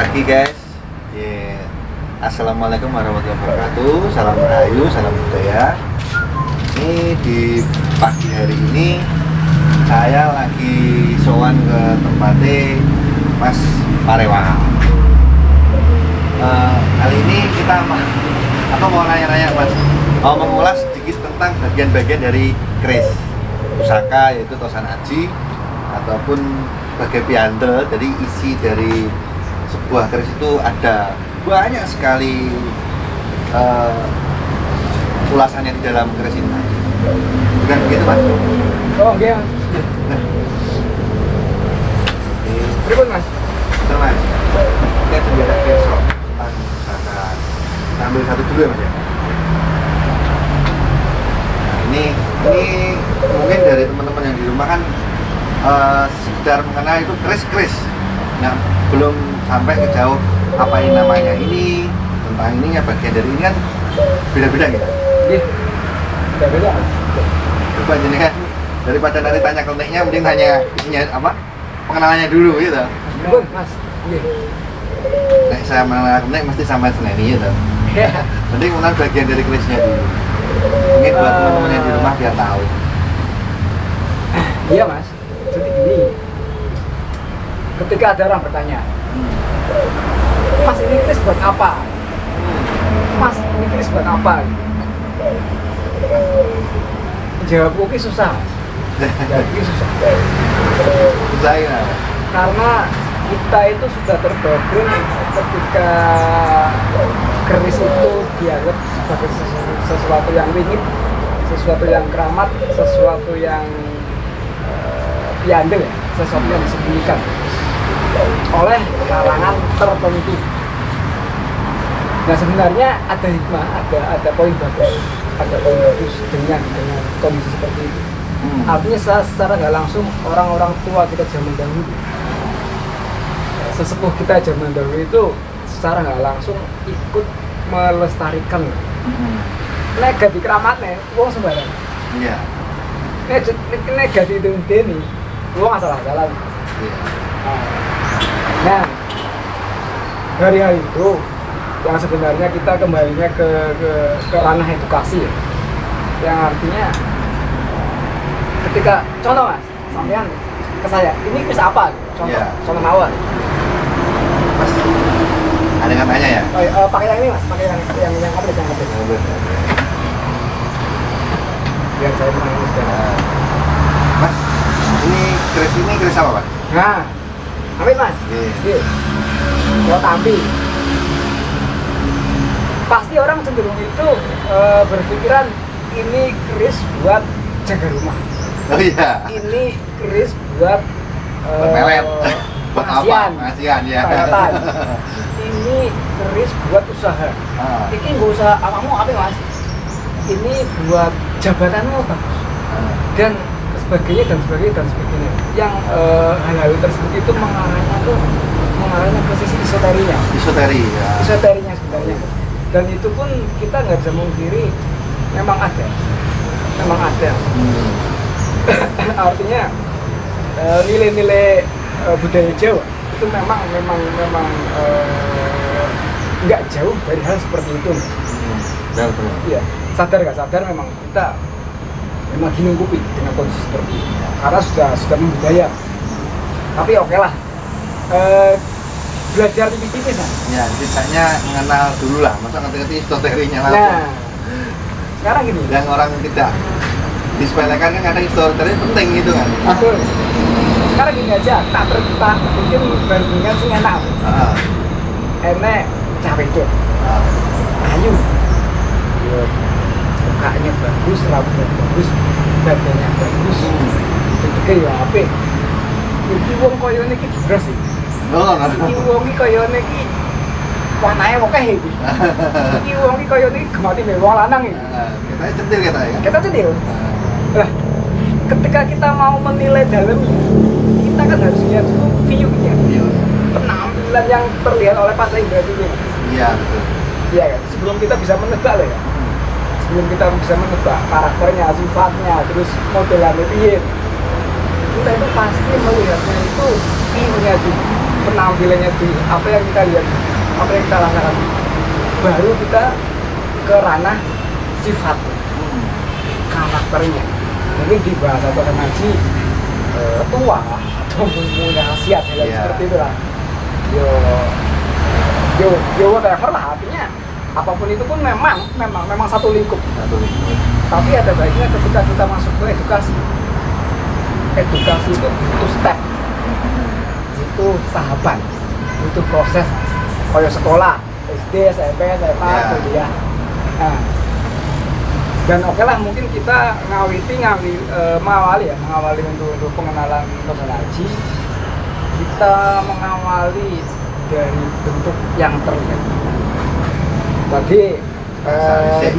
pagi guys. Yeah. Assalamualaikum warahmatullahi wabarakatuh. Salam rahayu, salam budaya. Ini di pagi hari ini saya lagi sowan ke tempatnya Mas Parewang. Kali ini kita mau nanya-nanya Mas, mau mengulas sedikit tentang bagian-bagian dari keris pusaka, yaitu tosan aji ataupun sebagai piante. Jadi isi dari sebuah keris itu ada banyak sekali ulasannya di dalam keris ini. Bukan begitu Mas? Oh enggak Mas. Berikut Mas. Betul Mas. Kita bicara besok tentang pusaka. Kita ambil satu dulu ya Mas ya. Nah, ini mungkin dari teman-teman yang di rumah kan sekedar mengenal itu keris-keris. Nah, belum sampai ke jauh apa ini namanya ini, tentang ininya, bagian dari ini kan beda-beda gitu. Iya. Beda-beda. Coba jenengan daripada nanti tanya keleknya, mending tanya isinya apa? Pengenalannya dulu gitu. Berikut Mas. Iya. Nek saya mengenal kelek mesti sampai seneni gitu. Mending mengenal bagian dari kerisnya dulu. Mungkin buat teman-teman yang di rumah biar tahu. Iya Mas. Jadi gini. Ketika ada orang bertanya, Mas ini keris buat apa? Mas ini keris buat apa? Jawab oke susah. Jadi susah. Saya Karena kita itu sudah terdoktrin ketika keris itu dianggap sebagai sesuatu yang wingit, sesuatu yang keramat, sesuatu yang piandel, sesuatu yang disembunyikan oleh kalangan tertentu. Nah sebenarnya ada hikmah, ada poin bagus dengan kondisi seperti itu. Artinya secara nggak langsung orang-orang tua kita zaman dahulu, sesepuh kita zaman dahulu itu secara nggak langsung ikut melestarikan. Negatif keramatnya, uang sembarang. iya. Negatif deni, uang asal-asalan. Iya. Nah, dari hal itu yang sebenarnya kita kembalinya ke ranah edukasi ya. Yang artinya ketika contoh Mas, sampean ke saya, ini keris apa? Contoh, Iya. contoh mawar. Mas, ada yang tanya ya? Oh, iya, pakai yang ini Mas, pakai yang update. Biar saya menangis dan. Mas, ini keris apa Mas? Nah, ambil Mas. Iya. Kalau tampi, pasti orang cenderung itu berpikiran ini keris buat jaga rumah. Oh iya. Ini keris buat Pelet. Buat apa? pengasihan. Pengasihan ya. Pengasihan. Ini keris buat usaha. Ini nggak usah amamu apa Mas? Ini buat jabatanmu bagus. Dan sebagainya. Yang hal-hal tersebut itu mengarahnya ke sisi esoterinya. Esoteri ya. Esoterinya sebenarnya. Dan itu pun kita nggak bisa mengkiri, memang ada. Artinya nilai-nilai budaya Jawa itu memang nggak jauh dari hal seperti itu. Benar. Iya, sadar nggak sadar memang kita memang dilingkupi dengan kondisi seperti ini karena sudah membudaya. Tapi oke lah, belajar tipis-tipis lah. Ya, sisanya mengenal dulu lah. Masa ngerti-ngerti esoterinya langsung. Nah, sekarang gini. Yang orang tidak disepelekan kan kadang esoternya penting gitu kan. Betul. Sekarang gini aja, tak mungkin bandingkan sing enak. Enek cawe itu. Ayu. Mukanya bagus, rambutnya bagus, badannya bagus. Bentuknya ya apik. Iki wong koyo niki gibras sih. Iki wong iki koyo niki warnanya akeh iki. Iki wong iki koyo niki gemati wong lanang iki. Kita centil kita ya. Kita centil. Lah, ketika kita mau menilai dalamnya, kita kan harus lihat dulu view-nya. Penampilan yang terlihat oleh panca indera ini. Iya, betul. Iya kan? Sebelum kita bisa menebak lah ya. Sebelum kita bisa menebak karakternya, sifatnya, terus modelannya piye. Kita itu pasti melihatnya itu view-nya dulu. penampilannya di apa yang kita lihat, apa yang kita rasakan, baru kita ke ranah sifat karakternya. Mungkin di bahasa orang ngaji tua atau punya khasiat seperti itulah. Yo whatever lah, artinya apapun itu pun memang satu lingkup. Tapi ada baiknya ketika kita masuk ke edukasi itu butuh step, itu tahapan, butuh proses kayak sekolah SD, SMP, SMA, kuliah. Nah, dan oke lah, mungkin kita mengawali untuk pengenalan Tosan Haji. Kita mengawali dari bentuk yang terlihat. Tadi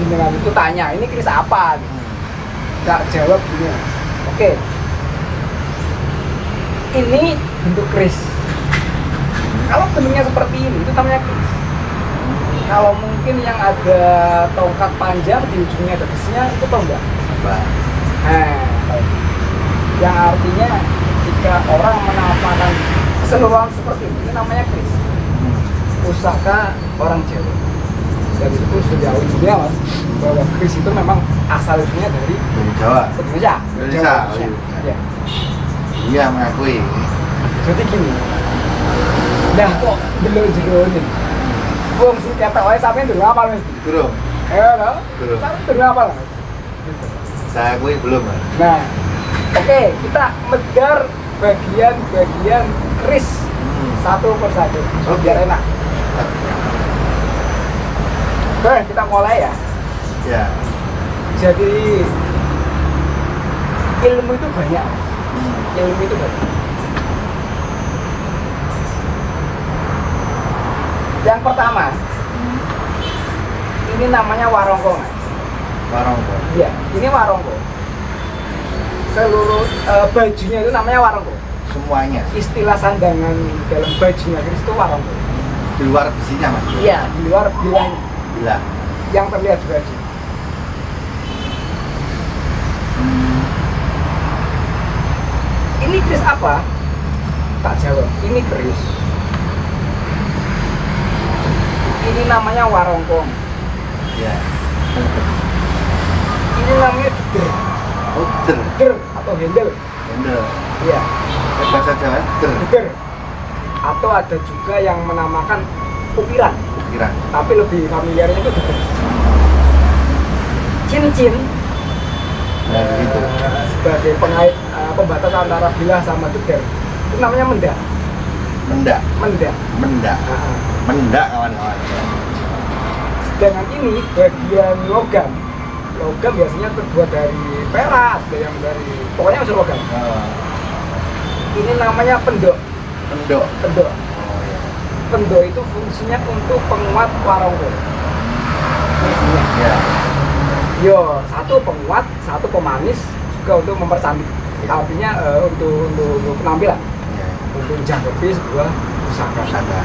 dengan itu tanya, ini kris apa? Nggak jawab gini. Oke, ini bentuk kris. Kalau bentuknya seperti ini, itu namanya kris. Kalau mungkin yang ada tongkat panjang di ujungnya ada besinya, itu tombak. Nah, yang artinya ketika orang menampakkan keseluruhan seperti ini namanya kris. Pusaka orang Jawa. Dan itu pun sudah jauh juga mas, bahwa kris itu memang asal usulnya dari Jawa. Indonesia. Ya. Iya, mengakui. Jadi gini. Nah kok belum jeronin? Wong sing kata wae sampean dulu apa Mas? Durung. Lho. Durung. Sampeyan dulu apa Mas? Saya akui belum, Mas. Nah, oke, kita medar bagian-bagian kris satu persatu. Biar enak. Oke, kita mulai ya. Ya. Jadi ilmu itu banyak. Ilmu itu banyak. Yang pertama, ini namanya warongko, Mas. Warongko. Iya, ini warongko. Seluruh bajunya itu namanya warongko. Semuanya. Istilah sandangan dalam bajunya Kris itu warongko. Di luar besinya, Mas. Iya, di luar bilahnya. Bila. Yang terlihat di baju. Ini Kris apa? Tak jawab. Ini Kris. Ini namanya warongko. Ya. Ini namanya deder. Oh, der. Deder atau handle. Handle. Iya. Bahasa Jawa, der. Deder. Atau ada juga yang menamakan ukiran. Kira. Tapi lebih familiarnya itu deder. Cincin. Nah, begitu. Sebagai pengait pembatas antara bilah sama deder. Itu namanya mendak. Mendak. Mendak. Mendak. Mendak, kawan-kawan. Sedangkan ini bagian logam. Logam biasanya terbuat dari perak, ada yang dari pokoknya unsur logam. Ini namanya pendok. Pendok. Pendok. Oh, ya. Pendok itu fungsinya untuk penguat warongko. Fungsinya. Ya. Yo, satu penguat, satu pemanis, juga untuk mempercantik. Artinya untuk penampilan. Ya. Untuk jangkepi sebuah pusaka. Pusaka.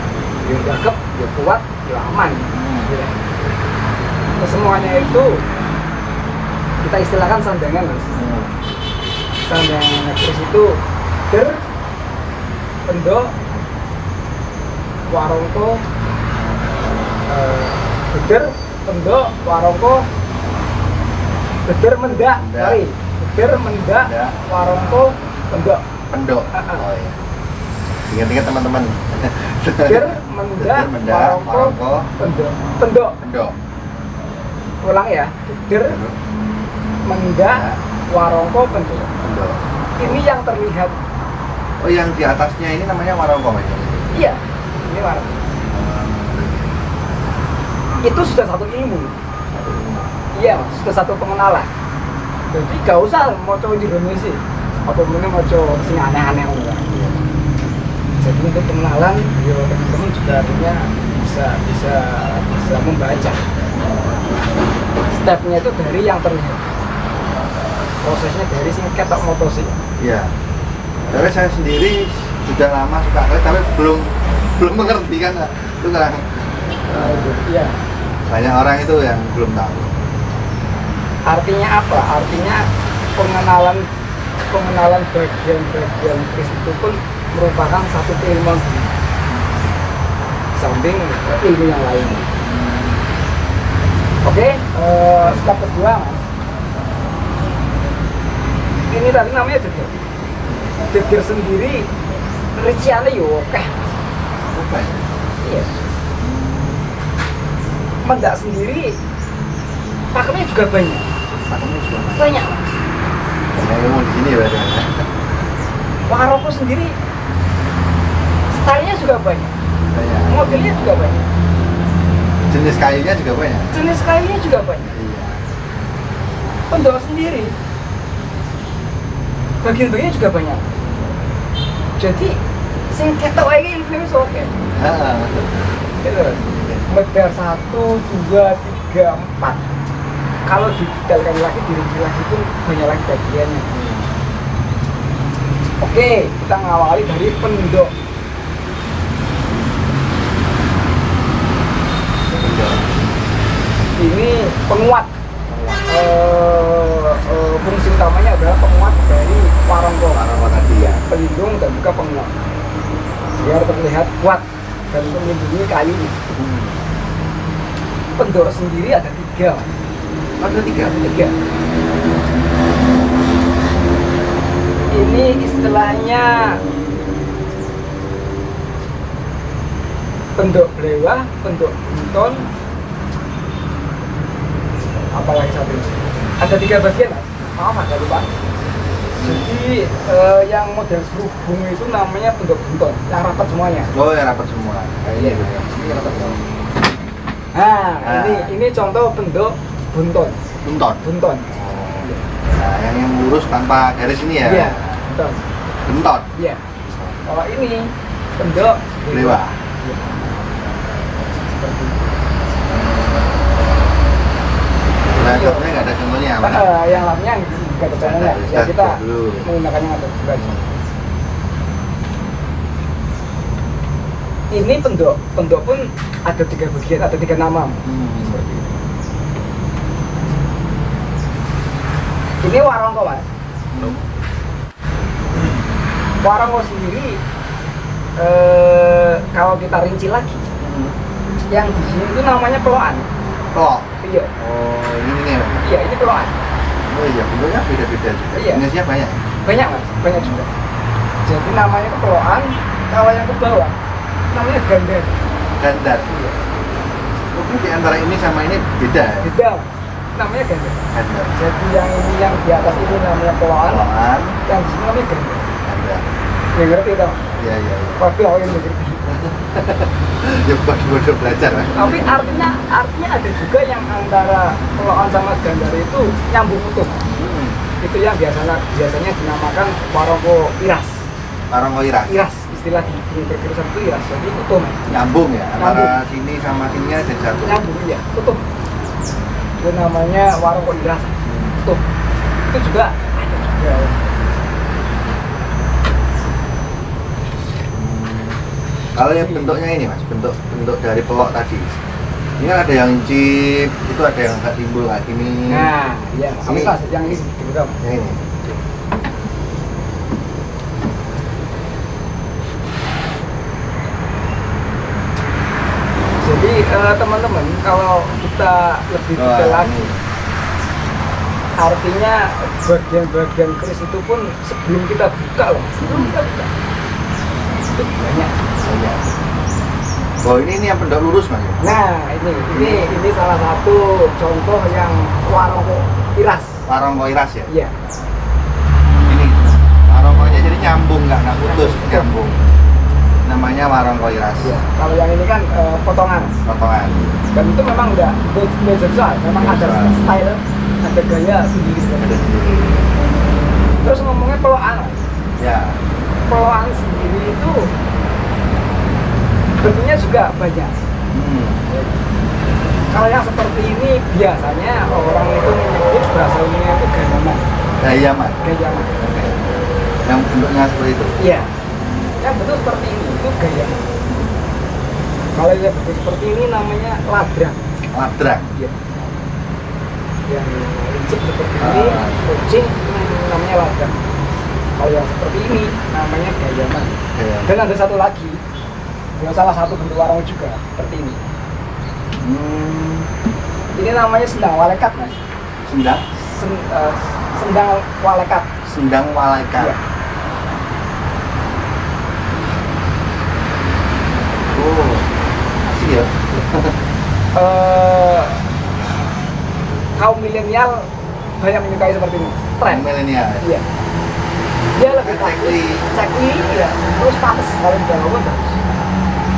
Yo jangkep, yo kuat, yo aman. Gitu. Semuanya itu kita istilahkan sandangan, Mas. Sandangan Kris itu der, pendok, warongko, deder, pendok, warongko, deder mendak, sorry, deder mendak, warongko, pendok. Pendok. Oh iya. Ingat-ingat teman-teman. Deder mendak, warongko, pendok. Pendok. Pendok. Ulang ya, deder mendak, warongko, pendok. Pendok. Ini yang terlihat. Oh, yang di atasnya ini namanya warongko, Mas. Iya, ini warongko. Itu sudah satu ilmu. Iya, sudah satu pengenalan. Jadi gak usah mau coba di Indonesia. Apa mungkin mau coba sing aneh-aneh enggak. Jadi untuk pengenalan, ya teman-teman juga artinya bisa membaca. Stepnya itu dari yang terlihat. Prosesnya dari sing ketok motosi. Iya. Karena saya sendiri sudah lama suka keris, tapi belum mengerti kan. Itu kan. Iya. Banyak orang itu yang belum tahu. Artinya apa? Artinya pengenalan bagian-bagian kris itu pun merupakan satu keilmuan sendiri. samping ilmu yang lain. Oke, step kedua Mas. Ini tadi namanya dedir. Dedir sendiri rinciannya yo oke. Apa ya? Iya. Mendak sendiri pakemnya juga banyak. Pakemnya juga Banyak. banyak ilmu di sini berarti ya. Waroko sendiri stylenya juga banyak. Banyak. Modelnya juga banyak. Jenis kayunya juga banyak. Jenis kayunya juga banyak. Iya. Pendok sendiri bagian-bagiannya juga banyak. Jadi sing ketok aja ilmunya oke. Heeh. Terus medar 1, 2, 3, 4. Kalau didetailkan lagi, dirinci lagi pun banyak lagi bagiannya. Oke, kita ngawali dari pendok. Ini penguat. Fungsi utamanya adalah penguat dari warongko. Warongko tadi ya. Pelindung dan juga penguat. Biar terlihat kuat dan melindungi kayunya. Pendok sendiri ada 3. Ada 3. Ada 3. Ini istilahnya pendok belewah, pendok bunton, apalagi satu ini. Ada 3 bagian, maaf agak lupa. Jadi yang model serubung itu namanya pendok bunton, yang rapat semuanya. Oh ya rapat semua. Kayaknya Iya. gitu ya. Ini rapat semua. Nah, ini contoh pendok bunton. Bunton. Bunton. Nah, yang lurus tanpa garis ini ya. Iya, bunton. Bunton. Iya. Kalau ini pendok Belewah. Iya. Seperti itu. Nah, contohnya nggak ada contohnya mana? Yang lainnya nggak ada channelnya. Ya kita dulu. menggunakannya yang ada juga. Ini pendok pun ada 3 bagian, ada 3 nama. Seperti itu. Ini warongko Mas. Warongko sendiri kalau kita rinci lagi, yang di sini itu namanya peloan. Oh. Iya. Oh, ini ya. Iya, ini peloan. Oh iya, bentuknya beda-beda juga. Iya. Jenisnya banyak. Banyak Mas, banyak juga. Jadi namanya itu peloan. Kalau yang ke bawah namanya gandar. Gandar. Iya. Mungkin di antara ini sama ini beda ya? Beda, namanya gandar. Gandar. Jadi yang ini yang di atas ini namanya peloan, Peloan, yang di sini namanya gandar. gandar. Ya ngerti tau? Iya, iya, iya. Waduh, aku yang ngerti. Ya bodoh-bodoh belajar lah. Tapi artinya ada juga yang antara peloan sama gandar itu nyambung utuh. Itu yang biasanya dinamakan warongko iras. Warongko iras. Iras, istilah di berkirisan itu iras. Jadi utuh Mas. Nyambung ya, antara Nyambung. sini sama sininya jadi satu. Nyambung iya, utuh. Itu namanya warongko iras. Utuh. Itu juga ada juga. Kalau yang bentuknya ini mas, bentuk dari pelok tadi. Ini kan ada yang cip, itu ada yang agak timbul kayak gini. Nah, iya, Ini. Mas, yang ini juga. Yang ini. Jadi teman-teman kalau kita lebih detail lagi, artinya bagian-bagian keris itu pun sebelum kita buka loh, sebelum kita buka itu banyak. Oh ini yang pendek lurus mas. Nah ini salah satu contoh yang warongko iras. Warongko iras ya. Iya. Ini warongkonya jadi nyambung nggak putus, nyambung. Namanya warongko iras. Iya. Kalau yang ini kan potongan. Potongan. Dan itu memang udah beda soal, memang ada style, ada gaya sendiri. Ada sendiri. Terus ngomongnya peloan. Ya. Peloan sendiri itu bentuknya juga banyak. Kalau yang seperti ini biasanya orang itu menyebut bahasa umumnya itu gayaman. Gayaman. Gayaman. Yang bentuknya seperti itu. Iya. Yang bentuk seperti ini itu gayaman. Kalau yang bentuk seperti ini namanya ladrak. Ladrak. Iya. Yang lincip seperti ini, kucing namanya ladrak. Kalau yang seperti ini namanya gayaman. Gayaman. Dan ada satu lagi Ya salah satu bentuk warung juga seperti ini. Hmm, Ini namanya sendang walekat, Mas. sendang, Sendang walekat. sendang walekat. Iya. Oh, asik ya. Kaum milenial banyak menyukai seperti ini. Tren. Milenial. Iya. Dia lebih Cekli. cekli, ya. Terus panas kalau di Jawa pun bagus.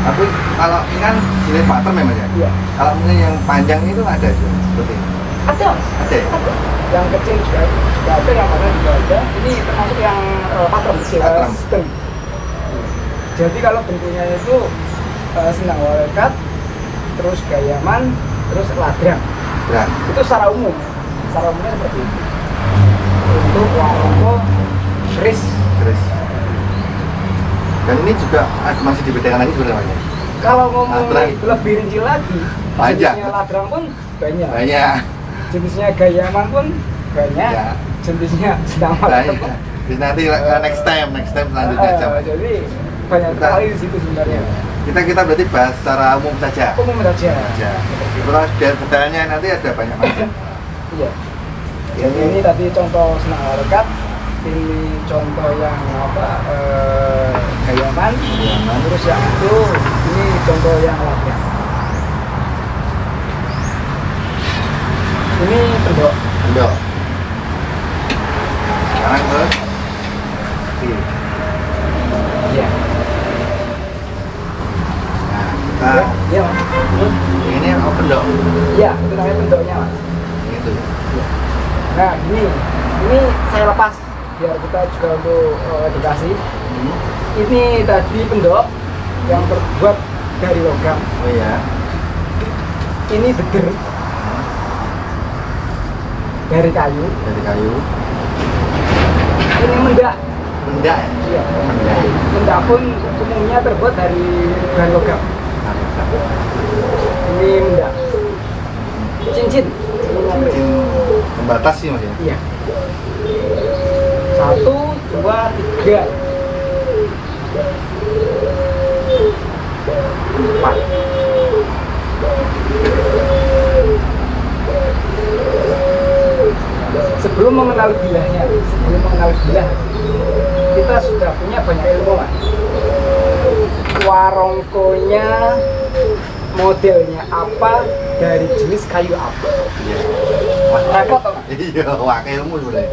Tapi kalau ini kan jenis pattern memang ya. Iya. Kalau mungkin yang panjang itu ada juga seperti ini. Ada. Ada ya? Ada. Yang kecil juga ada, yang mana juga ada. Ini termasuk yang patron kecil. Patron. Sedang. Jadi kalau bentuknya itu sendang walekat, terus gayaman, terus ladrang. Berat. Itu secara umum. Secara umumnya seperti itu. Untuk warung keris. Terus. Dan ini juga masih dibedakan lagi sebenarnya. Kalau ngomong Ladrang. lebih rinci lagi, Banyak. jenisnya ladrang pun banyak. Banyak. Jenisnya gayaman pun banyak. Ya. Jenisnya sendang walekat pun. Banyak. Jadi nanti next time selanjutnya aja. Mas. Jadi banyak Kita- sekali di situ sebenarnya. Kita berarti bahas secara umum saja. Umum saja. Aja. Terus detailnya nanti ada banyak macam. Iya. Jadi ini tadi contoh sendang walekat, ini contoh yang apa gayaman, terus yang itu ini contoh yang ladrang. Ini pendok. Udah. Sekarang ke kiri. Iya. Nah, kita Iya, Mas. ini open dong. Iya, itu namanya pendoknya, Mas. Gitu. Nah, ini saya lepas biar kita juga untuk edukasi. Hmm. Ini tadi pendok yang terbuat dari logam. Oh iya. Ini beder dari kayu. Dari kayu. Ini mendak. Mendak ya. Iya. Mendak. Mendak pun umumnya terbuat dari bahan logam. Ini mendak. Cincin. Cincin pembatas sih mas ya. Iya. 1, 2, 3, 4. Sebelum mengenal bilahnya, kita sudah punya banyak ilmu, Mas. Warongkonya modelnya apa, dari jenis kayu apa. Iya. Repot, Mas. Iya, wah ilmu sebenarnya.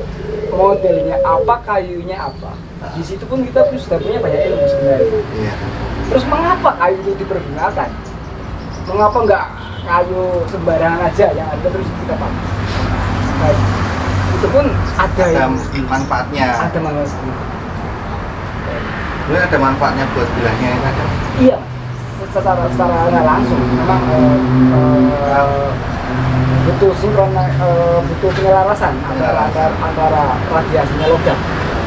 Modelnya apa, kayunya apa. Di situ pun kita sudah punya banyak ilmu sebenarnya. Iya. Terus mengapa kayu itu dipergunakan? Mengapa enggak kayu sembarangan aja yang ada terus kita pakai? Nah, itu pun ada Ada yang manfaatnya. ada manfaatnya. Sebenarnya ada manfaatnya buat bilahnya ini ada. Iya, secara nggak langsung memang butuh sinkron, butuh penyelarasan antara radiasinya logam.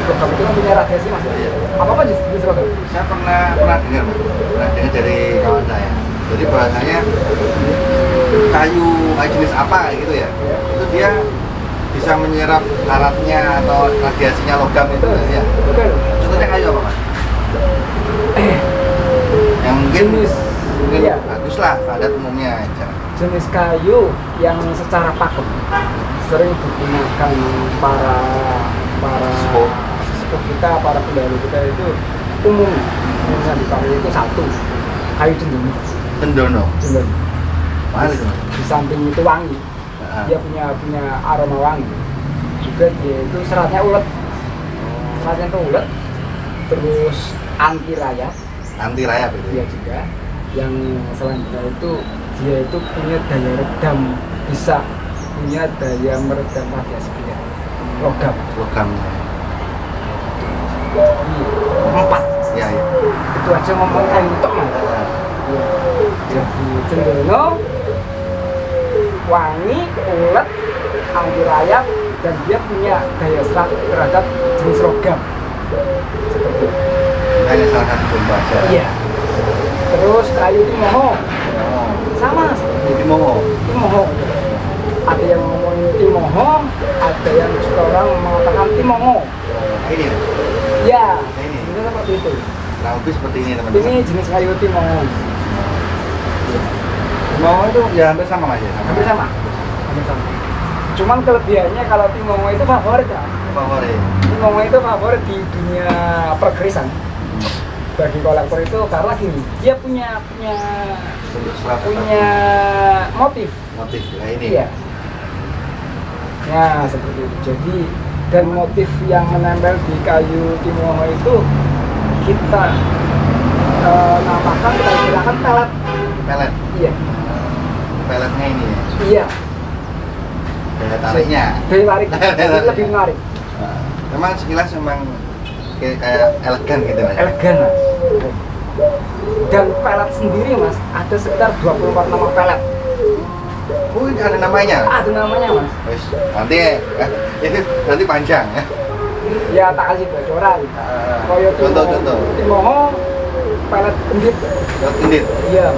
Logam itu kan punya radiasi, Mas. Iya. Apa jenis logam? Saya pernah dengar mas. Pernah dengar dari kawan saya. Jadi bahasanya kayu jenis apa kayak gitu ya. Itu dia bisa menyerap karatnya atau radiasinya logam itu ya. Betul. Contohnya kayu apa mas? Yang mungkin Iya. bagus lah pada umumnya aja. Jenis kayu yang secara pakem sering digunakan para sesepuh kita, para pendahulu kita itu umumnya dipakai itu satu, kayu cendono. Tendono. Mahal itu mas. Di samping itu wangi, Nah, dia punya aroma wangi. Juga dia itu seratnya ulet, terus anti rayap. anti rayap itu. Dia juga yang selanjutnya itu dia itu punya daya redam, bisa punya daya meredam radiasi dia logam. Logam. Iya. 4. Ya, ya. Itu aja ngomong kayu tok, Mas. Nah, Iya. Jadi cendono, wangi, ulet, anti rayap, dan dia punya daya serap terhadap jenis logam. Seperti itu. hanya salah satu contoh aja. Iya. Terus kayu timoho Oh, sama seperti jadi mau. timoho. Ada yang ngomongin timoho, ada yang juga orang mengatakan timoho. Ini. Ya, Ini. sebenarnya seperti itu. kurang lebih seperti ini teman-teman. Ini jenis kayu timongo. Timongo itu ya hampir sama Mas ya. Hampir sama. Hampir sama. Cuman kelebihannya kalau timongo itu favorit ya. Favorit. Timongo itu favorit di dunia perkerisan. Bagi kolektor itu karena gini, dia punya motif. Motif ya ini. Iya. Ya seperti itu. Jadi dan motif yang menempel di kayu timongo itu kita namakan, kita istilahkan pelet. Pelet. Iya. Peletnya ini ya. Iya. Daya tariknya. Daya tarik. Jadi lebih menarik. Nah, memang sekilas memang kayak elegan gitu Mas. Elegan Mas. Dan pelet sendiri Mas ada sekitar 24 nama pelet. Oh, ini ada namanya. Ada namanya Mas. Wes, nanti itu nanti panjang ya. Ya tak kasih bocoran. Koyo Contoh. Timongo pelet kendit. Kendit. Iya.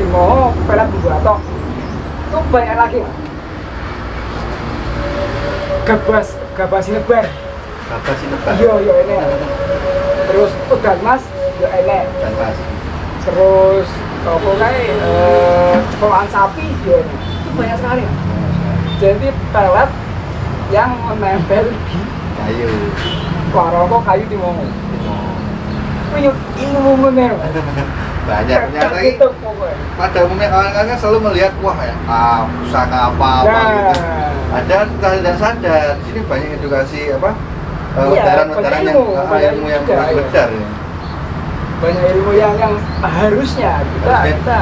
Timongo pelet buatok. Itu banyak lagi Mas. Gabas sinebar. Gabas sinebar. Iya ini. Terus udan Mas, yo enek. Dan Mas. Terus apa kayak ceplokan sapi yo enek. Itu banyak sekali Mas. Jadi pelet yang menempel di Kayu. waroko kayu timongo. Punya ilmu bener Mas. Banyak ternyata ini. Gitu pokoknya. Pada umumnya kawan-kawan kan selalu melihat wah ya, pusaka apa gitu. Ada tidak sadar di sini banyak edukasi apa? Wedaran-wedaran yang ilmu yang benar ya. Banyak ilmu yang harusnya kita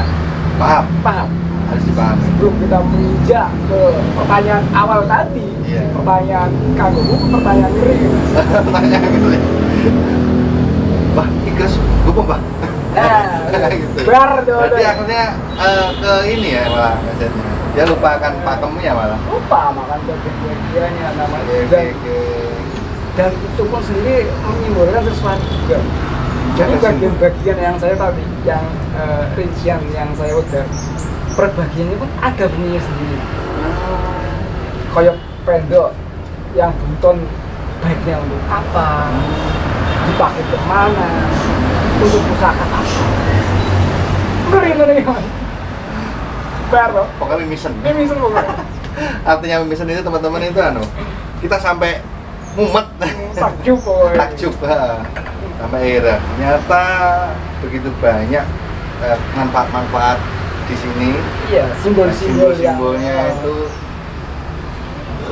paham. Harus dipahami. Sebelum kita menginjak ke pertanyaan awal tadi, Iya. pertanyaan kanggo, pertanyaan ngeri. Pertanyaan gitu ya. Bah, ikres gupung Bah. Nah, gitu. bar tuh. Berarti akhirnya ke ini ya malah maksudnya. Dia lupakan pakemnya malah. Lupa makan bagian-bagiannya namanya. Oke. Dan itu pun sendiri menyimbolkan sesuatu juga. Jadi bagian-bagian yang saya tadi, yang rincian yang saya udah perbagiannya pun ada bunyinya sendiri. Kayak pendok yang bunton baiknya untuk apa, dipakai kemana, untuk pusaka apa. Ngeri kan? Baru. Pokoknya mimisen. Ini pokoknya. Artinya mimisen itu teman-teman itu kita sampai mumet. Takjub pokoknya. Takjub. Sampai akhirnya ternyata begitu banyak manfaat-manfaat di sini. Iya, Simbol-simbolnya itu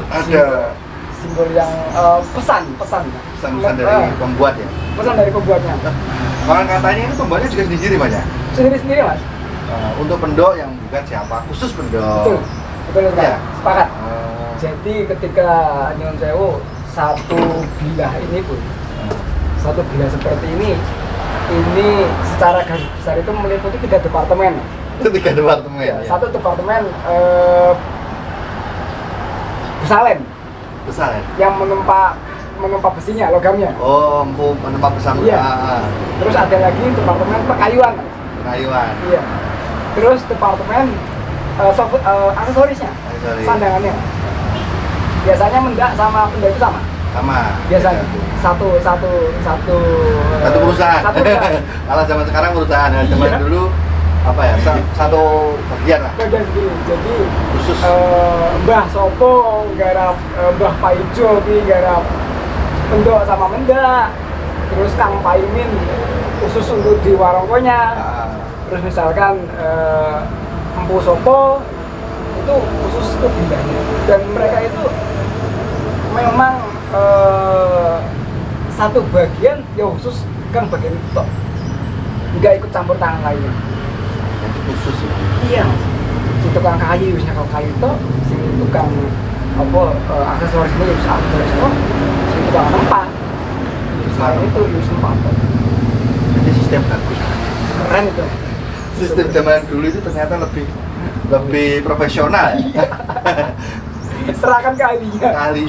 ada simbol yang pesan dari pembuat ya. Pesan dari pembuatnya. Orang katanya itu pembuatnya juga sendiri Mas ya. Sendiri Mas. Untuk pendok yang bukan siapa, khusus pendok. Betul Mas. Ya. Sepakat. Jadi ketika Nyun Sewu satu bilah ini pun satu bilah seperti ini secara garis besar itu meliputi 3 departemen. Itu 3 departemen ya. Satu departemen pesalen Besar ya. yang menempa besinya, logamnya. Oh, menempa pesan. Iya. Terus ada lagi departemen perkayuan. Perkayuan. Iya. Terus departemen aksesorisnya, sandangannya. Biasanya mendak sama benda itu sama. Biasanya satu perusahaan. Satu perusahaan. Kalau zaman sekarang perusahaan, zaman Iya. dulu apa ya? Satu bagian lah. Bagian sendiri. Jadi Khusus. Mbah Sopo garap Mbah Paijo garap pendok sama mendak. Terus Kang Paimin khusus untuk di warongkonya. Terus misalkan Empu Sopo itu khusus untuk bindanya. Dan mereka itu memang satu bagian yang khusus kan bagian itu toh. Nggak ikut campur tangan lainnya. Jadi khusus ya. Iya. Si tukang kayu, si kayu itu, si tukang aksesoris ini, si aksesoris itu, si tukang tempat. Selain itu, tempat. Jadi sistem bagus. Keren itu. Sistem zaman dulu itu ternyata lebih profesional. Serahkan ke ahlinya. Ahli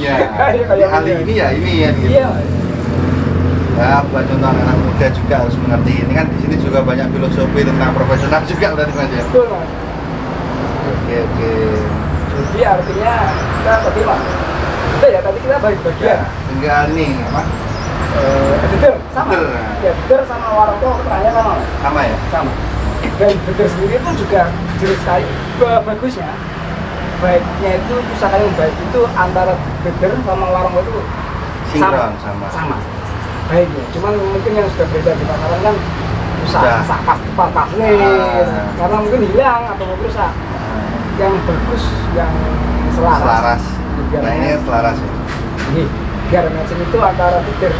ini ya gitu. Iya. Ya, buat contoh anak muda juga harus mengerti. Ini kan di sini juga banyak filosofi tentang profesional juga berarti Mas ya. Betul Mas. Oke. Jadi artinya kita tadi Mas. Kita bagi bagian. Ya, tinggal nih apa? Deder sama. Deder. Ya deder sama warung tuh ukurannya sama. Sama ya? Sama. Dan deder sendiri pun juga jenis sekali bagusnya. Baiknya itu pusaka yang baik itu antara deder sama warung itu Sinkron sama. sama. Baiknya. Cuman mungkin yang sudah beda di pasaran kan Sudah. rusak pas karena mungkin hilang atau rusak. Yang bagus yang selaras. Nah ini selaras ya. Ini biar matching itu antara deder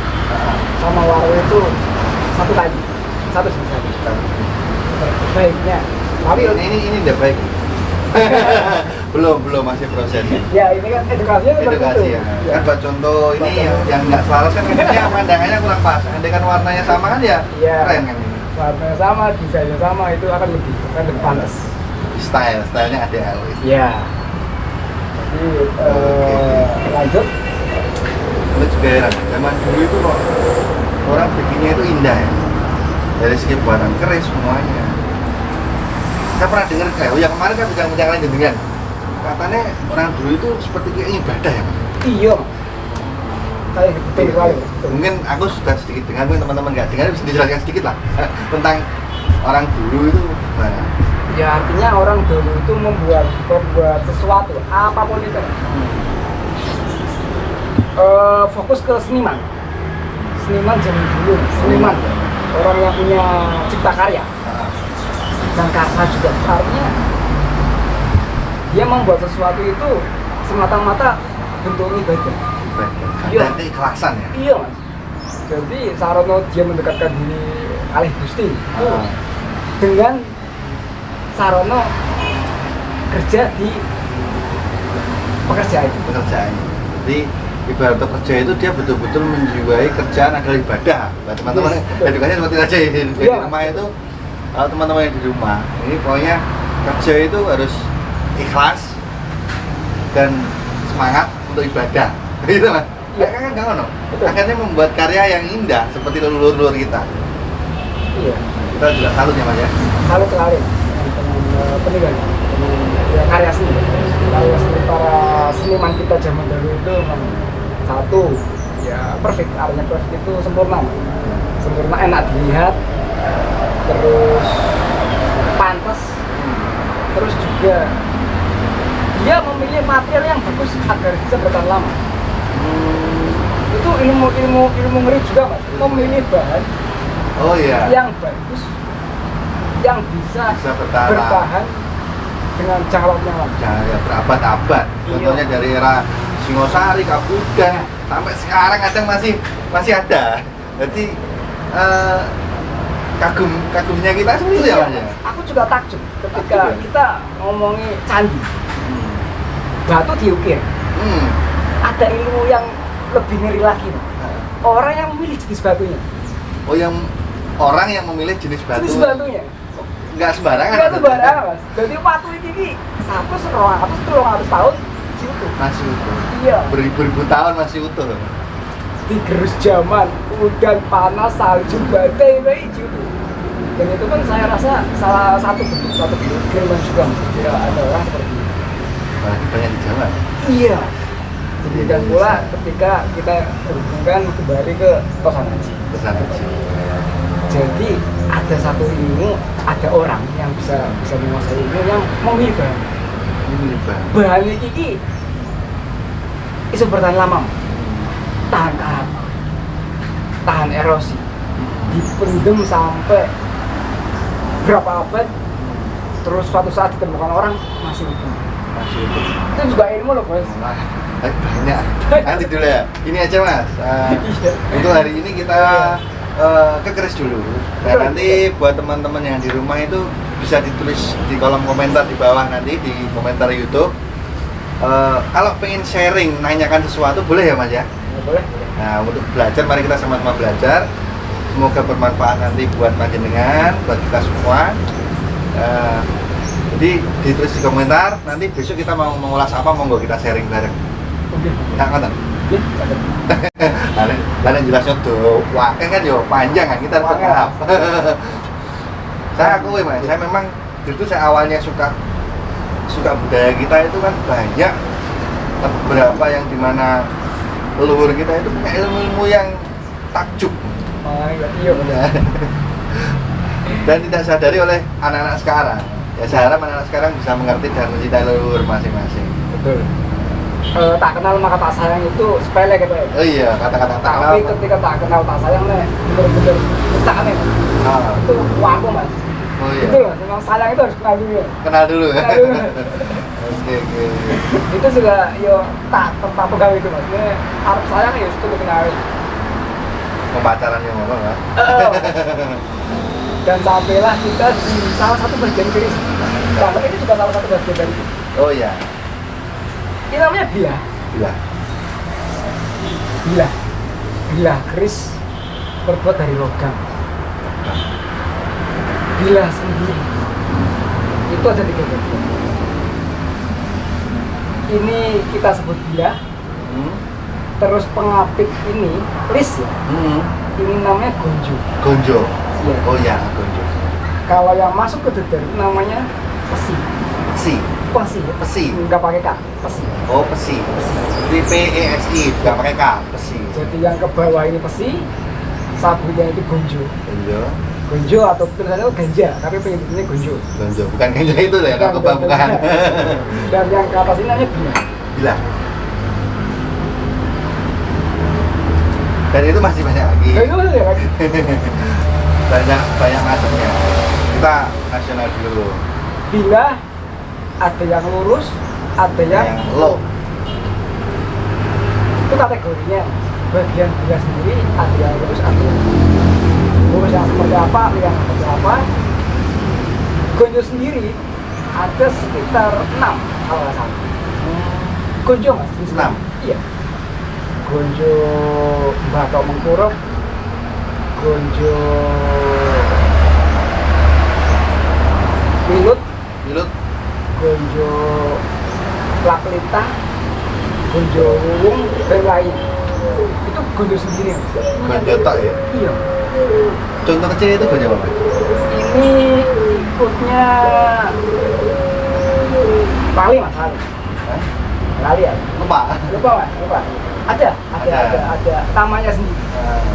sama warung itu satu kali satu baiknya. Tapi ini udah baik. belum masih prosesnya. ya ini kan edukasinya seperti Edukasi itu. ya. Kan buat contoh ini yang nggak selaras kan akhirnya pandangannya kurang pas. Andai kan warnanya sama kan ya Iya. keren kan ini. Warnanya sama, desainnya sama, itu akan lebih pantas. Stylenya ADL itu. Iya. Jadi lanjut. Lu juga heran, zaman dulu itu kok orang bikinnya itu indah ya. Dari segi buatan keris semuanya. Saya pernah dengar yang kemarin kan bincang lain dengan katanya orang dulu itu seperti kayak ibadah ya. Iya. Kayak betul sekali. Mungkin aku sudah sedikit dengar, mungkin teman-teman nggak dengar bisa dijelaskan sedikit lah tentang orang dulu itu gimana? Ya artinya orang dulu itu membuat sesuatu apapun itu. Fokus ke seniman zaman dulu, seniman orang yang punya cipta karya dan karsa juga. Artinya dia membuat sesuatu itu semata-mata bentuk ibadah. Iya. Dan keikhlasan ya. Iya mas. Jadi Sarono dia mendekatkan diri kalih Gusti dengan Sarono kerja di pekerjaan. Jadi ibarat kerja itu dia betul-betul menjiwai kerjaan adalah ibadah. Nah, teman-teman edukasinya seperti saja di rumah itu. Kalau teman-teman yang di rumah ini pokoknya kerja itu harus ikhlas dan semangat untuk ibadah. Gitu mas. Ya kan nggak ngono. Akhirnya membuat karya yang indah seperti leluhur kita. Iya. Kita juga salut ya mas ya. Salut sekali peninggalan ya, karya seni para seniman kita zaman dulu itu memang satu ya perfect, artinya perfect itu sempurna, enak dilihat, terus pantas, terus juga dia memilih material yang bagus agar bisa bertahan lama. Itu ilmu ngeri juga mas, memilih bahan yang bagus yang bisa bertahan dengan jangka waktu yang lama. Ya, berabad-abad. Contohnya dari era Singosari, Kapudan, sampai sekarang kadang masih ada. Jadi kagumnya kita seperti itu ya mas ya. Aku juga takjub ketika kita ngomongin candi, batu diukir. Ada ilmu yang lebih ngeri lagi. Orang yang memilih jenis batunya. Oh, orang yang memilih jenis batu. Jenis batunya. Nggak sembarangan. Mas. Jadi batu ini 100-200 tahun masih utuh. Iya. Beribu-ribu tahun masih utuh. Digerus zaman, udan panas, salju, badai, itu. Dan itu kan saya rasa salah satu kiriman juga. Tidak ada orang seperti itu. Banyak di Jawa. Iya. Demikian pula ketika kita berhubungan kembali ke Tosan Haji. Jadi ada satu ilmu, ada orang yang bisa menguasai ilmu yang memilih bahan ini bisa bertahan lama, tahan karat, tahan erosi, dipendem sampai berapa abad, terus suatu saat ditemukan orang masih utuh. Itu juga ilmu loh bos. Banyak. Nanti dulu ya. Ini aja mas. Untuk hari ini kita ke keris dulu. Dan nanti buat teman-teman yang di rumah itu bisa ditulis di kolom komentar di bawah nanti di komentar YouTube. Kalau pengen sharing, nanyakan sesuatu boleh ya mas ya? Boleh. Nah untuk belajar, mari kita sama-sama belajar. Semoga bermanfaat nanti buat panjenengan, buat kita semua. Jadi ditulis di komentar, nanti besok kita mau mengulas apa, monggo kita sharing bareng. Oke. Nah, ngoten. Ya, Karena jelasnya tuh, wah kan yo panjang kan kita bertahap. Saya akui mas, saya memang itu saya awalnya suka budaya kita itu kan banyak beberapa yang dimana leluhur kita itu punya ilmu yang takjub. Oh iya benar. Dan tidak sadari oleh anak-anak sekarang. Ya saya harap anak-anak sekarang bisa mengerti dan mencintai leluhur masing-masing. Betul. Tak kenal maka tak sayang itu sepele gitu ya. Oh iya, kata-kata tak kenal. Tapi ketika tak kenal tak sayang nih bener-bener pecah nih. Itu waku mas. Oh iya. Itu loh, memang sayang itu harus kenal dulu ya. Kenal dulu ya. Kenal dulu. Oke. Itu juga yo tak tempat pegawai itu mas. Ini harus sayang ya itu kenal. Pemacaran yang mana kan? Dan sampailah kita di salah satu bagian keris. Karena ini juga salah satu bagian dari itu. Oh iya. Ini namanya bila. Bila keris terbuat dari logam. Bila sendiri itu ada 3 bagian. Ini kita sebut bila. Terus pengapit ini lis ya. Ini namanya gonjo. Gonjo. Iya. Oh iya, gonjo. Kalau yang masuk ke dedar namanya pesi. Pesi. Enggak pakai k. Pesi. Oh pesi. Jadi PESI, nggak pakai K. Pesi. Jadi yang ke bawah ini pesi, sabunya itu gonjo. Gonjo. Gonjo atau tulisannya itu ganja, tapi penyebutannya gonjo. Gonjo. Bukan ganja itu lah, yang aku bukan. Dan yang ke atas ini namanya bila. Bila. Dan itu masih banyak lagi. Nah, itu ya kan? banyak macamnya. Kita nasional dulu. Bila ada yang lurus, ada yang low. Itu kategorinya. Bagian bila sendiri ada yang lurus, ada yang lurus yang seperti apa, yang seperti apa. Gonjo sendiri ada sekitar 6 kalau nggak salah. Gonjo mas? 6? Iya. Gonjo Batok Mengkurep, gonjo Milut, gonjo Laklita, gonjo Wulung, dan lain. Itu gonjo sendiri. Gonjo tak ya? Iya. Contoh kecil itu gonjo apa? Ini ikutnya Lali mas, Lali ya? Lupa Lupa. Ada namanya sendiri.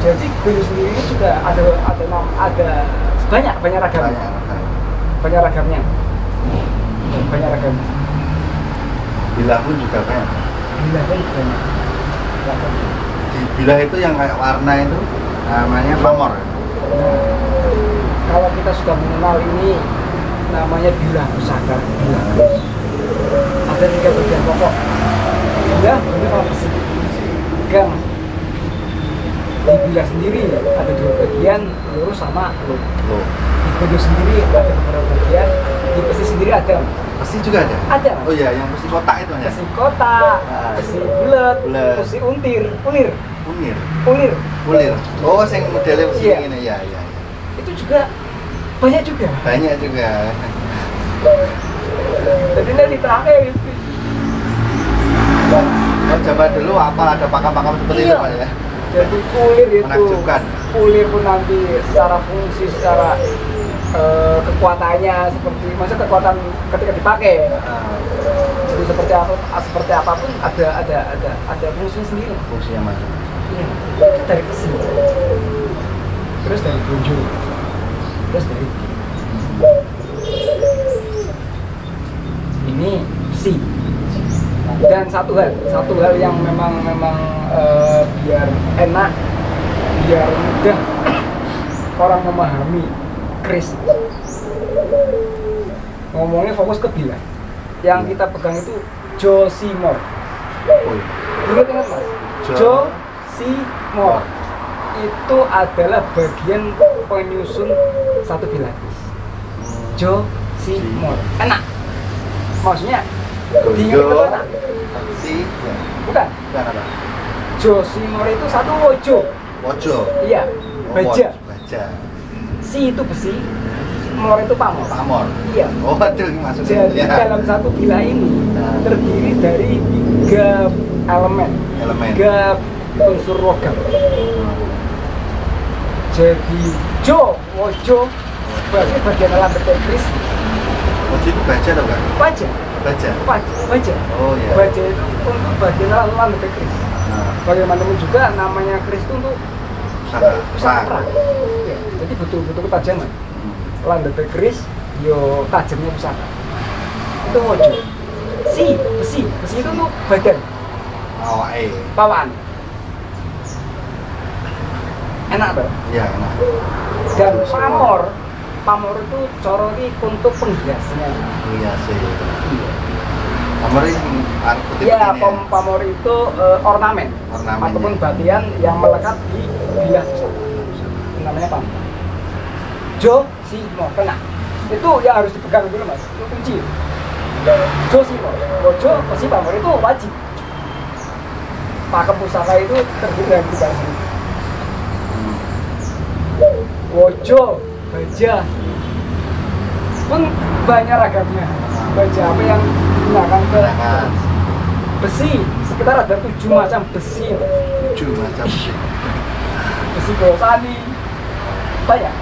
Jadi gonjo sendiri ini juga ada banyak ragamnya. Banyak ragamnya. Bila pun juga banyak. Bila pun banyak. Di bila itu yang kayak warna itu namanya pamor. Nah, kalau kita sudah mengenal ini namanya bila pusaka, bila keris. Ada 3 bagian pokok. Bila ini kalau besi. Gang. Di bila sendiri ada 2 bagian, lurus sama low. Di gonjo sendiri ada beberapa bagian, di pesi sendiri ada. Pesi juga ada? Ada. Oh iya, yang pesi kotak itu ya? Pesi kotak, pesi bulat, pesi ulir. Oh, yang modelnya pesi Iya. ini ya. Itu juga banyak juga. Jadi ini terakhir gitu. Oh, coba dulu apa ada pakam-pakam seperti itu Pak ya? Jadi kulir itu Menakjubkan. Kulir pun nanti secara fungsi, secara kekuatannya seperti kekuatan ketika dipakai. Jadi seperti apapun ada fungsinya sendiri. Fungsinya macam. Iya. Itu dari besi. Terus dari gonjo. Terus dari ini besi. Dan satu hal yang memang biar enak, biar mudah orang memahami keris. Ngomongnya fokus ke bila. Yang kita pegang itu Josimor. Ingat mas? Josimor itu adalah bagian penyusun satu bilatis. Josimor. Enak. Maksudnya diingat itu enak. Bukan apa? Josimor itu satu wojo. Iya. Baja. Si itu besi, mor itu pamor. Iya. Oh, aduh, maksudnya. Jadi dalam satu bila ini terdiri dari 3 elemen. 3 unsur logam. Jadi wojo sebagai bagian alam berteknis. Wojo itu baja atau enggak? Baja. Oh iya. Baja itu untuk bagian alam berteknis. Bagaimanapun juga namanya keris itu untuk Besar. perang. Ya, jadi betul-betul ketajaman. Hmm. Landai keris, yo tajamnya pusaka. Itu wojo. Besi itu tuh badan, Awake. bawaan. Enak tuh. Iya, enak. Dan pamor itu coro ini untuk penghiasnya. Iya sih. Pamor ini putih Ya, pamor itu ornamen Ornamennya. ataupun batian yang melekat di bilah pusaka. Itu namanya pamor. Jo, si, mo, kena. Itu ya harus dipegang dulu mas, itu kunci. Jo, si, mo, wojo, si, pamor itu wajib. Pakem pusaka itu terdiri dari 3 sini. Wojo, baja, pun banyak ragamnya. Baja apa yang digunakan ke Nah, besi, sekitar ada 7 macam besi. 7 macam sih. Besi golosani, banyak.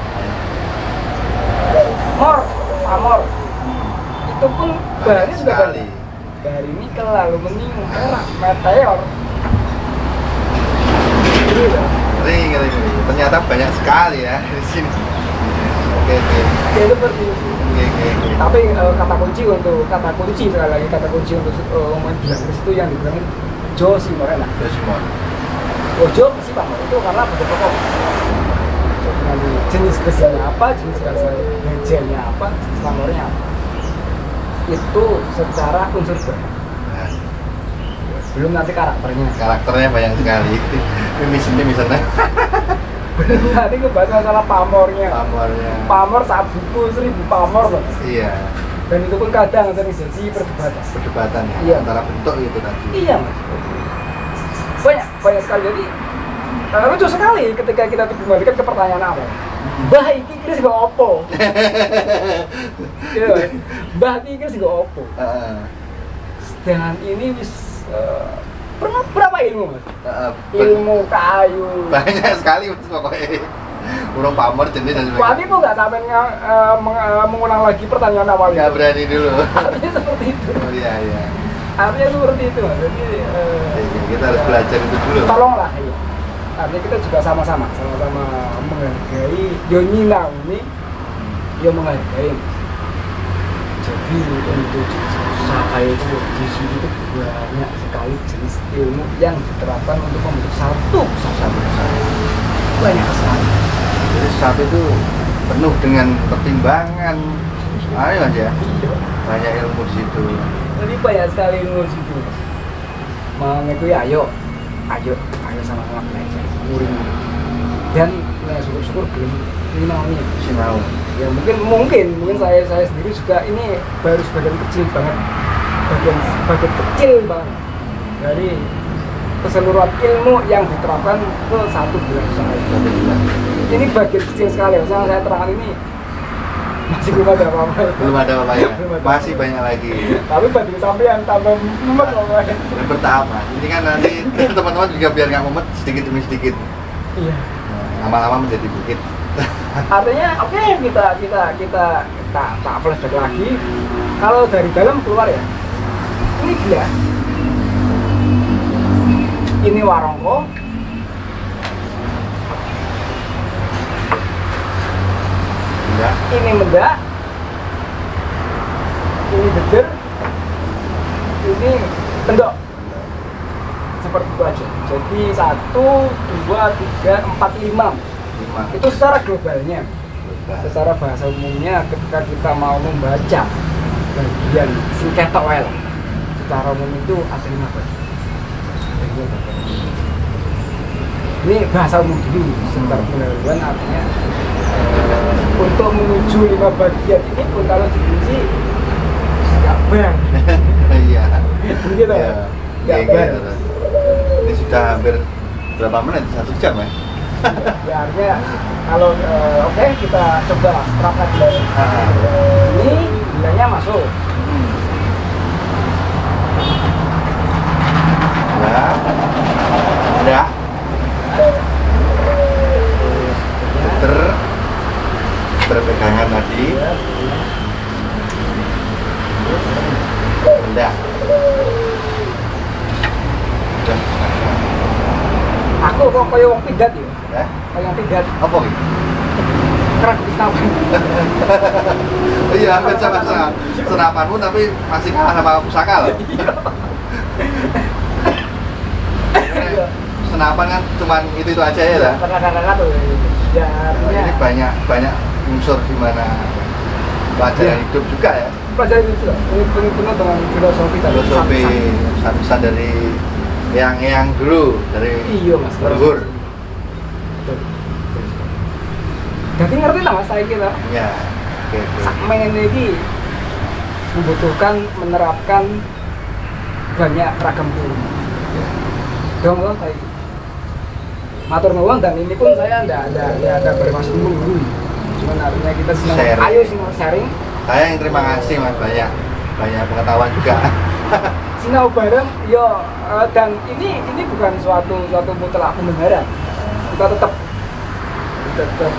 Pamor, itu pun bahannya sudah sekali. banyak. Dari nikel, aluminium, perak, meteor. Ini loh. Ngeri. Ternyata banyak sekali ya di sini. Oke. Ya, itu seperti itu. Oke. Tapi kata kunci sekali lagi kata kunci untuk main bilang itu yang dibilangin Jo si Morena. Terus semua. Wojo besi pamor itu karena beda pokok. Nanti jenis besinya apa, jenis bajanya apa, jenis pamornya apa. Itu secara unsur bahan. Nah, Belum nanti karakternya. karakternya banyak sekali. Ini misalnya Belum nanti ngebahas masalah pamornya. pamornya. Pamor saat buku 1000 pamor loh. Iya. Dan itu pun kadang sering jadi perdebatan. Perdebatan ya Iya. antara bentuk itu tadi. Iya mas. Banyak sekali. Jadi lucu sekali ketika kita dikembalikan ke pertanyaan awal. Mbah iki kira sih opo? Iya, Mas. Mbah iki kira sih opo? Heeh. Sedangkan ini wis berapa ilmu mas? Heeh. Ilmu kayu. Banyak sekali mas pokoknya. Burung pamor jenis dan Wadi kok nggak sampai mengulang lagi pertanyaan awal nggak itu? berani dulu. Artinya seperti itu. Oh iya. Artinya seperti itu mas. Jadi Kita harus belajar itu dulu. tolonglah ya. Artinya kita juga sama-sama menghargai Yonina ini, dia menghargai. Jadi untuk pusaka itu di sini itu banyak sekali jenis ilmu yang diterapkan untuk membentuk satu pusaka. Banyak sekali. Jadi satu itu penuh dengan pertimbangan. Ayo aja. Banyak ilmu di situ. Jadi banyak sekali ilmu di situ. Mengikuti ayo sama-sama belajar, muring. Dan ya syukur-syukur belum ini Sinau. ya mungkin saya sendiri juga ini baru sebagian kecil banget, bagian kecil banget dari keseluruhan ilmu yang diterapkan ke satu bulan usaha ini bagian kecil sekali. Yang saya terangkan ini masih belum ada apa-apa. Belum ada apa-apa ya. Belum ada. Masih banyak lagi. Tapi bagi sampean tambah mumet loh Mas. Dan bertahap mas. Ini kan nanti teman-teman juga biar nggak mumet sedikit demi sedikit. Iya. Lama-lama menjadi bukit. Artinya oke, kita tak flashback lagi. Kalau dari dalam keluar ya, ini dia, ini warongko, Ya. ini mendak, ini deder, ini kendok. Seperti itu aja. Jadi 1, 2, 3, 4, 5 5. itu secara globalnya. Secara bahasa umumnya ketika kita mau membaca bagian singketok wel, secara umum itu ada 5 bagian. Ini bahasa umum dulu, sebentar pendahuluan artinya untuk menuju 5 bagian ini pun kalau dikunci nggak bar. Iya. Begitu Iya. nggak Iya, bar. gitu. Ini sudah hampir berapa menit? 1 jam ya? Ya artinya kalau oke, kita coba terapkan dulu. Ini nilainya masuk. Ya. Berpegangan tadi. Udah. Aku kok kayak wong pidat ya. Ya. yang tiga Apa iki? keragu Senapan. Iya, hampir sama senapanmu tapi masih kalah sama pusaka loh. Iya. Senapan kan cuman itu aja ya lah. Kakak-kakak tuh ya Ini artinya banyak unsur di mana pelajaran Iya. hidup juga ya. pelajaran itu lah ini penuh dengan filosofi dan Filosofi pesan-pesan. pesan-pesan dari yang dulu dari Iya mas leluhur. betul. Jadi ngerti lah mas saya kira Ya. Oke. sakmen ini membutuhkan menerapkan banyak ragam ilmu. Dong loh saya matur nuwun dan ini pun saya ada bermaksud menggurui. Cuman artinya kita senang Sharing. ayo semua sharing. Saya yang terima kasih Mas, banyak pengetahuan juga. Sinau bareng yo dan ini bukan suatu mutlak pembenaran. Kita tetap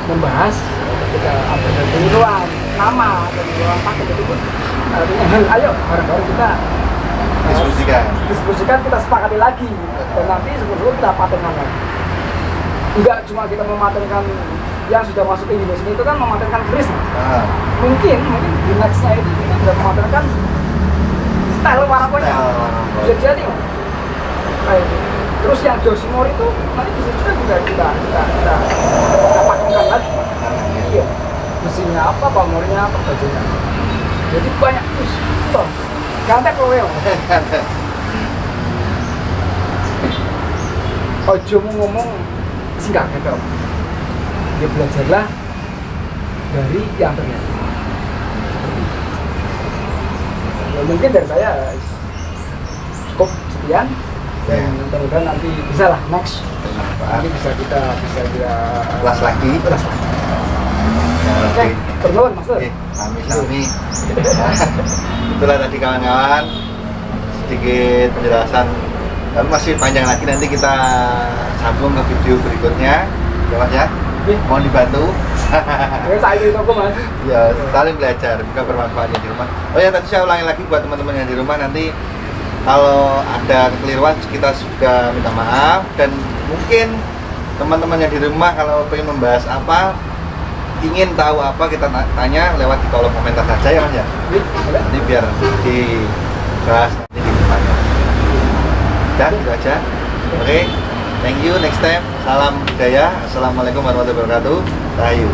membahas ketika ada keliruan nama dan keliruan paket itu pun artinya ayo bareng-bareng kita diskusikan kita sepakati lagi dan nanti sebelum kita patenkan lagi. Enggak cuma kita mematenkan yang sudah masuk ke Indonesia itu kan mematenkan keris. Nah, Mungkin di nextnya itu kita bisa mematenkan style warakonya bisa jadi kayak gitu. Terus yang Josimor itu nanti bisa juga kita patenkan lagi. Iya, mesinnya apa, pamornya apa, bajunya. Jadi banyak terus. Gantek kowe. Ojo mau ngomong singkat gitu. Ya belajarlah dari yang terjadi. Ya, mungkin dari saya cukup sekian dan mudah-mudahan nanti bisa lah next nanti bisa kita kelas lagi. Oke, bernuwun Mas. Oke, sami-sami. Itulah tadi kawan-kawan sedikit penjelasan. Tapi masih panjang lagi, nanti kita sambung ke video berikutnya. Ya Mas ya. Mohon dibantu. Ya saya itu kok Mas. Ya, saling belajar, juga bermanfaat ya di rumah. Oh ya, tadi saya ulangi lagi buat teman-teman yang di rumah, nanti kalau ada kekeliruan kita juga minta maaf, dan mungkin teman-teman yang di rumah kalau pengen membahas apa, ingin tahu apa, kita tanya lewat di kolom komentar saja ya Mas ya. Nanti biar dibahas nanti di depannya. Dan gitu aja. Oke, thank you, next time. Salam budaya. Assalamualaikum warahmatullahi wabarakatuh. Rahayu.